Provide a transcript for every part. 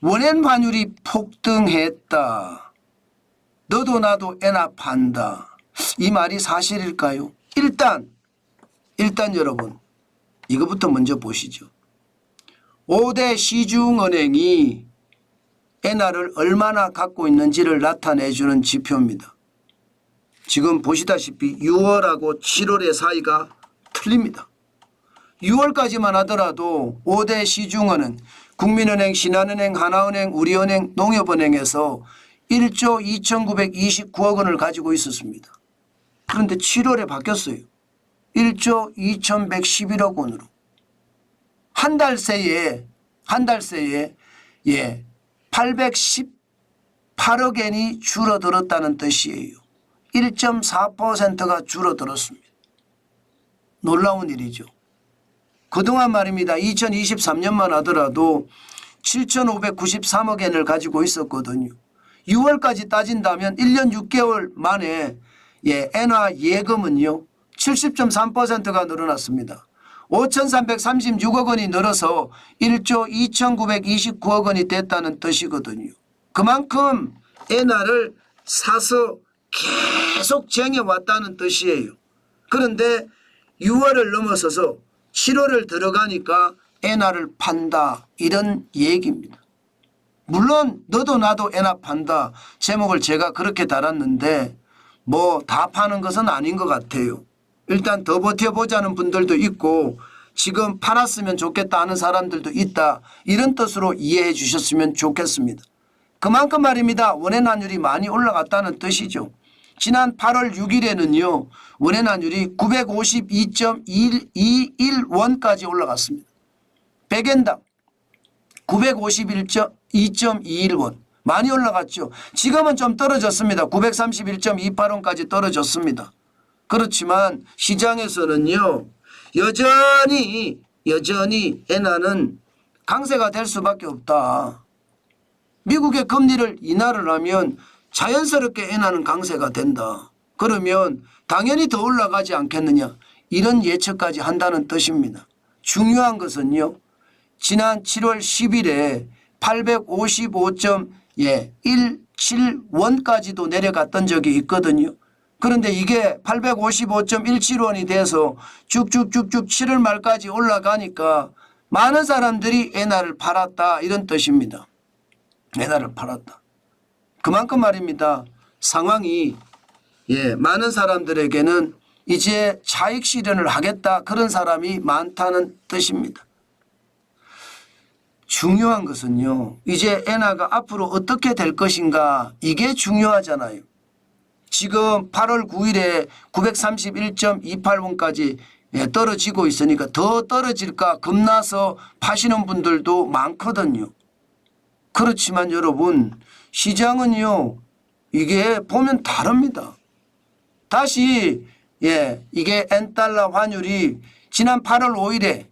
원엔 환율이 폭등했다. 너도 나도 엔화 판다. 이 말이 사실일까요? 일단 여러분 이거부터 먼저 보시죠. 5대 시중은행이 엔화를 얼마나 갖고 있는지를 나타내주는 지표입니다. 지금 보시다시피 6월하고 7월의 사이가 틀립니다. 6월까지만 하더라도 5대 시중은행, 국민은행, 신한은행, 하나은행, 우리은행, 농협은행에서 1조 2,929억 원을 가지고 있었습니다. 그런데 7월에 바뀌었어요. 1조 2,111억 원으로. 한 달 새에 818억 엔이 줄어들었다는 뜻이에요. 1.4%가 줄어들었습니다. 놀라운 일이죠. 그동안 말입니다. 2023년만 하더라도 7,593억 엔을 가지고 있었거든요. 6월까지 따진다면 1년 6개월 만에 엔화 예금은요 70.3%가 늘어났습니다. 5,336억 원이 늘어서 1조 2,929억 원이 됐다는 뜻이거든요. 그만큼 엔화를 사서 계속 쟁여왔다는 뜻이에요. 그런데 6월을 넘어서서 7월을 들어가니까 엔화를 판다 이런 얘기입니다. 물론 너도 나도 엔화 판다 제목을 제가 그렇게 달았는데 뭐 다 파는 것은 아닌 것 같아요. 일단 더 버텨보자는 분들도 있고 지금 팔았으면 좋겠다 하는 사람들도 있다. 이런 뜻으로 이해해 주셨으면 좋겠습니다. 그만큼 말입니다. 원엔 환율이 많이 올라갔다는 뜻이죠. 지난 8월 6일에는요. 원엔 환율이 952.221원까지 올라갔습니다. 100엔당 951.221원. 많이 올라갔죠. 지금은 좀 떨어졌습니다. 931.28원까지 떨어졌습니다. 그렇지만 시장에서는요. 여전히 엔화는 강세가 될 수밖에 없다. 미국의 금리를 인하를 하면 자연스럽게 엔화는 강세가 된다. 그러면 당연히 더 올라가지 않겠느냐. 이런 예측까지 한다는 뜻입니다. 중요한 것은요. 지난 7월 10일에 855.17원까지도 내려갔던 적이 있거든요. 그런데 이게 855.17원이 돼서 쭉쭉쭉쭉 7월 말까지 올라가니까 많은 사람들이 엔화를 팔았다 이런 뜻입니다. 엔화를 팔았다. 그만큼 말입니다. 상황이 많은 사람들에게는 이제 차익 실현을 하겠다 그런 사람이 많다는 뜻입니다. 중요한 것은요. 이제 엔화가 앞으로 어떻게 될 것인가 이게 중요하잖아요. 지금 8월 9일에 931.28원까지 떨어지고 있으니까 더 떨어질까 겁나서 파시는 분들도 많거든요. 그렇지만 여러분 시장은요. 이게 보면 다릅니다. 다시 이게 엔달러 환율이 지난 8월 5일에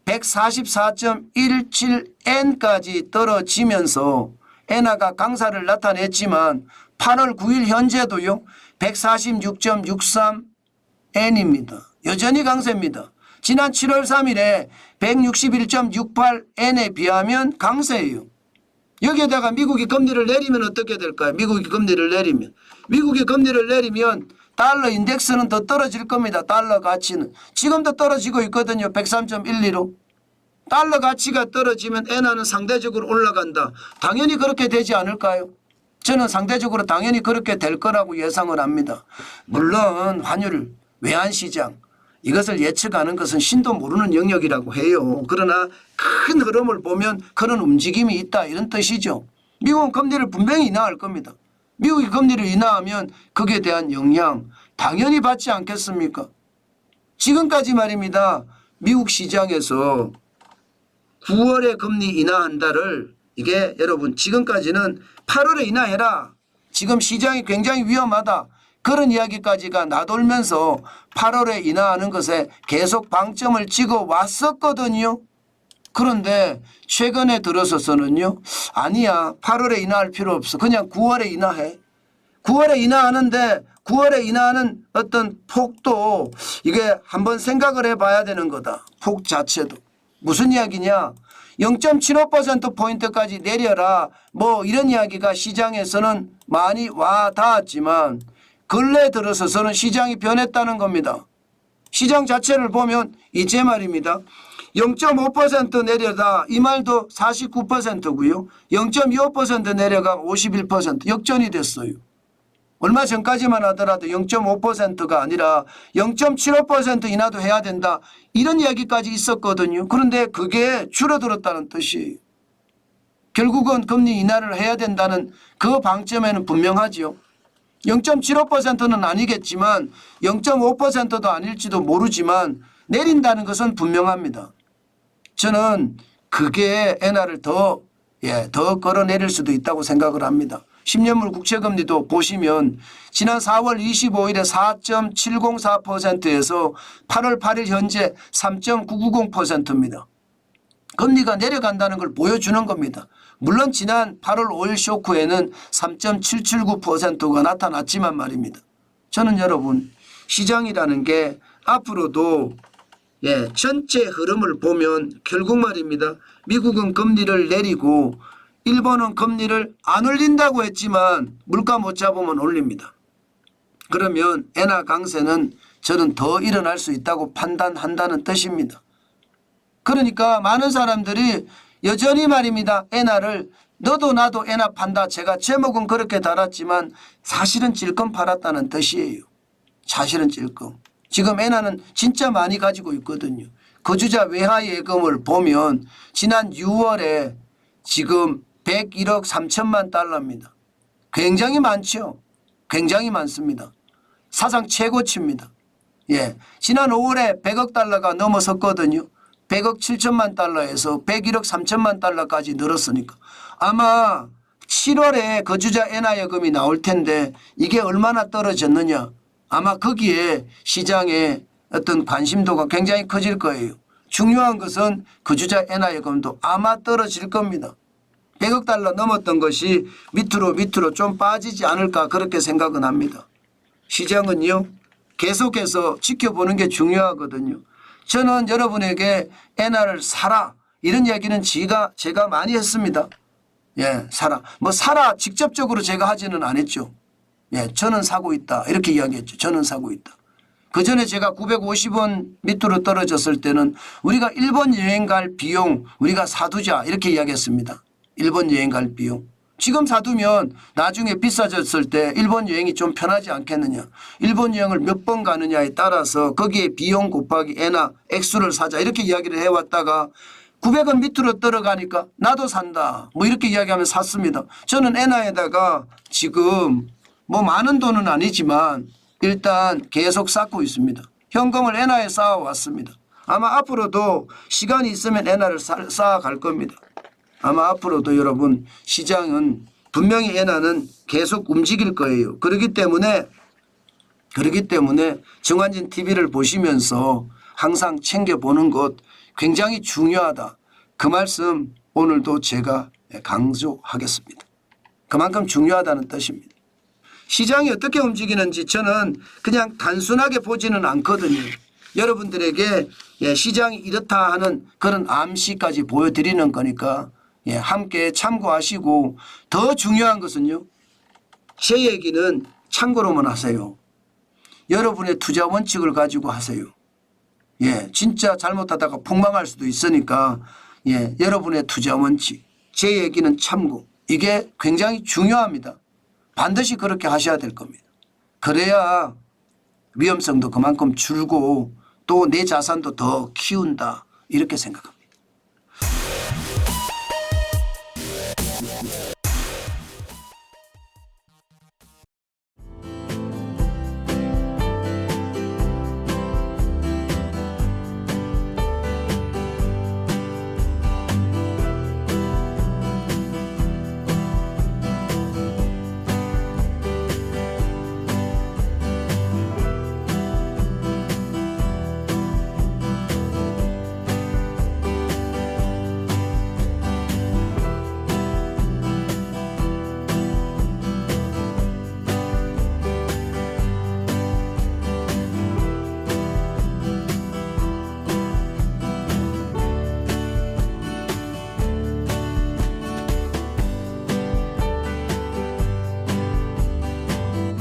144.17엔까지 떨어지면서 엔화가 강세를 나타냈지만 8월 9일 현재도요 146.63엔입니다. 여전히 강세입니다. 지난 7월 3일에 161.68엔에 비하면 강세예요. 여기에다가 미국이 금리를 내리면 어떻게 될까요? 미국이 금리를 내리면 달러 인덱스는 더 떨어질 겁니다. 달러 가치는. 지금도 떨어지고 있거든요. 103.12로. 달러 가치가 떨어지면 엔화는 상대적으로 올라간다. 당연히 그렇게 되지 않을까요? 저는 상대적으로 당연히 그렇게 될 거라고 예상을 합니다. 물론 환율, 외환시장 이것을 예측하는 것은 신도 모르는 영역이라고 해요. 그러나 큰 흐름을 보면 그런 움직임이 있다 이런 뜻이죠. 미국은 금리를 분명히 인하할 겁니다. 미국이 금리를 인하하면 거기에 대한 영향 당연히 받지 않겠습니까? 지금까지 말입니다. 미국 시장에서 9월에 금리 인하한다를 이게 여러분 지금까지는 8월에 인하해라. 지금 시장이 굉장히 위험하다. 그런 이야기까지가 나돌면서 8월에 인하하는 것에 계속 방점을 찍어 왔었거든요. 그런데 최근에 들어서서는요. 아니야. 8월에 인하할 필요 없어. 그냥 9월에 인하해. 9월에 인하하는데 9월에 인하하는 어떤 폭도 이게 한번 생각을 해봐야 되는 거다. 폭 자체도. 무슨 이야기냐. 0.75%포인트까지 내려라 뭐 이런 이야기가 시장에서는 많이 와 닿았지만 근래 들어서서는 시장이 변했다는 겁니다. 시장 자체를 보면 이제 말입니다. 0.5% 내려다 이 말도 49%고요. 0.25% 내려가 51% 역전이 됐어요. 얼마 전까지만 하더라도 0.5%가 아니라 0.75% 인하도 해야 된다. 이런 이야기까지 있었거든요. 그런데 그게 줄어들었다는 뜻이에요. 결국은 금리 인하를 해야 된다는 그 방점에는 분명하죠. 0.75%는 아니겠지만 0.5%도 아닐지도 모르지만 내린다는 것은 분명합니다. 저는 그게 엔화를 더 끌어내릴 수도 있다고 생각을 합니다. 10년물 국채금리도 보시면 지난 4월 25일에 4.704%에서 8월 8일 현재 3.990%입니다. 금리가 내려간다는 걸 보여주는 겁니다. 물론 지난 8월 5일 쇼크에는 3.779%가 나타났지만 말입니다. 저는 여러분 시장이라는 게 앞으로도 전체 흐름을 보면 결국 말입니다. 미국은 금리를 내리고 일본은 금리를 안 올린다고 했지만 물가 못 잡으면 올립니다. 그러면 엔화 강세는 저는 더 일어날 수 있다고 판단한다는 뜻입니다. 그러니까 많은 사람들이 여전히 말입니다. 엔화를 너도 나도 엔화 판다. 제가 제목은 그렇게 달았지만 사실은 찔끔 팔았다는 뜻이에요. 사실은 찔끔. 지금 엔화는 진짜 많이 가지고 있거든요. 거주자 외화 예금을 보면 지난 6월에 지금 101억 3천만 달러입니다. 굉장히 많죠. 굉장히 많습니다. 사상 최고치입니다. 지난 5월에 100억 달러가 넘어섰거든요. 100억 7천만 달러에서 101억 3천만 달러까지 늘었으니까 아마 7월에 거주자 엔화 예금이 나올 텐데 이게 얼마나 떨어졌느냐. 아마 거기에 시장의 어떤 관심도가 굉장히 커질 거예요. 중요한 것은 거주자 엔화 예금도 아마 떨어질 겁니다. 100억 달러 넘었던 것이 밑으로 좀 빠지지 않을까 그렇게 생각은 합니다. 시장은요 계속해서 지켜보는 게 중요하거든요. 저는 여러분에게 엔화를 사라 이런 이야기는 제가 많이 했습니다. 사라. 뭐 사라 직접적으로 제가 하지는 않았죠. 저는 사고 있다 이렇게 이야기했죠. 저는 사고 있다. 그 전에 제가 950원 밑으로 떨어졌을 때는 우리가 일본 여행 갈 비용 우리가 사두자 이렇게 이야기했습니다. 일본 여행 갈 비용. 지금 사두면 나중에 비싸졌을 때 일본 여행이 좀 편하지 않겠느냐. 일본 여행을 몇 번 가느냐에 따라서 거기에 비용 곱하기 엔화 액수를 사자 이렇게 이야기를 해왔다가 900원 밑으로 떨어가니까 나도 산다 뭐 이렇게 이야기하면 샀습니다. 저는 엔화에다가 지금 뭐 많은 돈은 아니지만 일단 계속 쌓고 있습니다. 현금을 엔화에 쌓아왔습니다. 아마 앞으로도 시간이 있으면 엔화를 쌓아갈 겁니다. 아마 앞으로도 여러분 시장은 분명히 엔화는 계속 움직일 거예요. 그렇기 때문에 정환진 TV를 보시면서 항상 챙겨보는 것 굉장히 중요하다. 그 말씀 오늘도 제가 강조하겠습니다. 그만큼 중요하다는 뜻입니다. 시장이 어떻게 움직이는지 저는 그냥 단순하게 보지는 않거든요. 여러분들에게 시장이 이렇다 하는 그런 암시까지 보여드리는 거니까 함께 참고하시고 더 중요한 것은요. 제 얘기는 참고로만 하세요. 여러분의 투자 원칙을 가지고 하세요. 진짜 잘못하다가 폭망할 수도 있으니까 여러분의 투자 원칙 제 얘기는 참고 이게 굉장히 중요합니다. 반드시 그렇게 하셔야 될 겁니다. 그래야 위험성도 그만큼 줄고 또 내 자산도 더 키운다 이렇게 생각합니다.